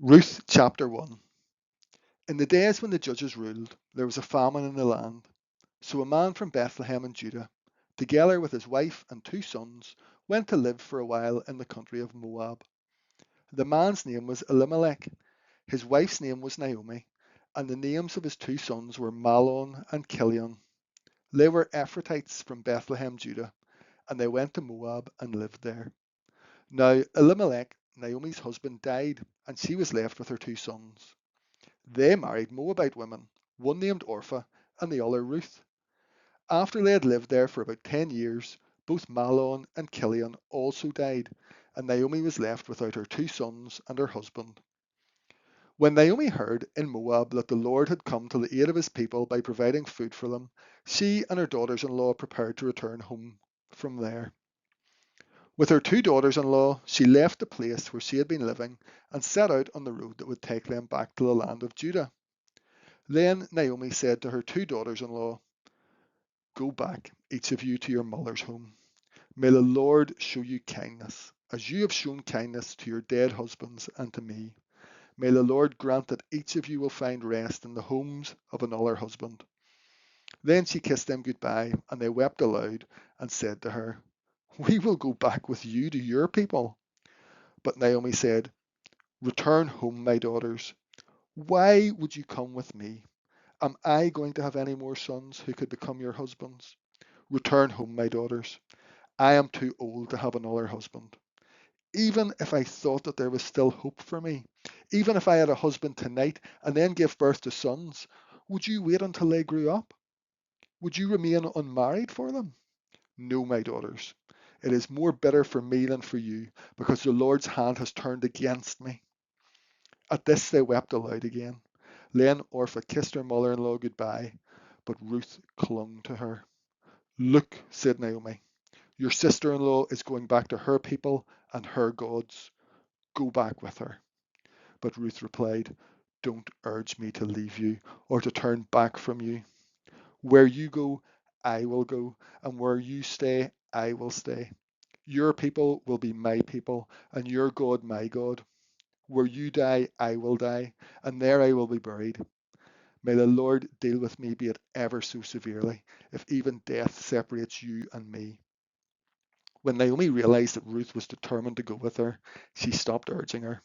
Ruth Chapter 1. In the days when the judges ruled, there was a famine in the land. So a man from Bethlehem in Judah, together with his wife and 2 sons, went to live for a while in the country of Moab. The man's name was Elimelech, his wife's name was Naomi, and the names of his 2 sons were Mahlon and Kilion. They were Ephrathites from Bethlehem, Judah, and they went to Moab and lived there. Now Elimelech, Naomi's husband, died, and she was left with her 2 sons. They married Moabite women, one named Orpha and the other Ruth. After they had lived there for about 10 years, both Mahlon and Kilion also died, and Naomi was left without her 2 sons and her husband. When Naomi heard in Moab that the Lord had come to the aid of his people by providing food for them, she and her daughters-in-law prepared to return home from there. With her 2 daughters-in-law, she left the place where she had been living and set out on the road that would take them back to the land of Judah. Then Naomi said to her 2 daughters-in-law, "Go back, each of you, to your mother's home. May the Lord show you kindness, as you have shown kindness to your dead husbands and to me. May the Lord grant that each of you will find rest in the homes of another husband." Then she kissed them goodbye, and they wept aloud and said to her, "We will go back with you to your people." But Naomi said, "Return home, my daughters. Why would you come with me? Am I going to have any more sons who could become your husbands? Return home, my daughters. I am too old to have another husband. Even if I thought that there was still hope for me, even if I had a husband tonight and then gave birth to sons, would you wait until they grew up? Would you remain unmarried for them? No, my daughters. It is more bitter for me than for you, because the Lord's hand has turned against me." At this they wept aloud again. Then Orpha kissed her mother-in-law goodbye, but Ruth clung to her. "Look," said Naomi, "your sister-in-law is going back to her people and her gods. Go back with her." But Ruth replied, "Don't urge me to leave you or to turn back from you. Where you go, I will go, and where you stay, I will stay. Your people will be my people, and your God my God. Where you die, I will die, and there I will be buried. May the Lord deal with me, be it ever so severely, if even death separates you and me." When Naomi realized that Ruth was determined to go with her, she stopped urging her.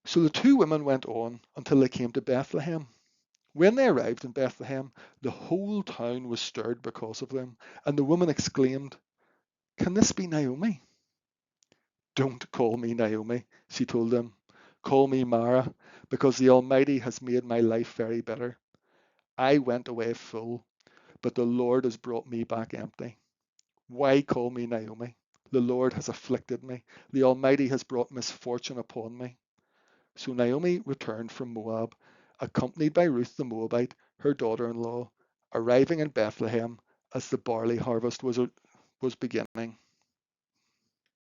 So the 2 women went on until they came to Bethlehem. When they arrived in Bethlehem, the whole town was stirred because of them, and the woman exclaimed, "Can this be Naomi?" "Don't call me Naomi," she told them. "Call me Mara, because the Almighty has made my life very bitter. I went away full, but the Lord has brought me back empty. Why call me Naomi? The Lord has afflicted me. The Almighty has brought misfortune upon me." So Naomi returned from Moab, accompanied by Ruth the Moabite, her daughter-in-law, arriving in Bethlehem as the barley harvest was beginning.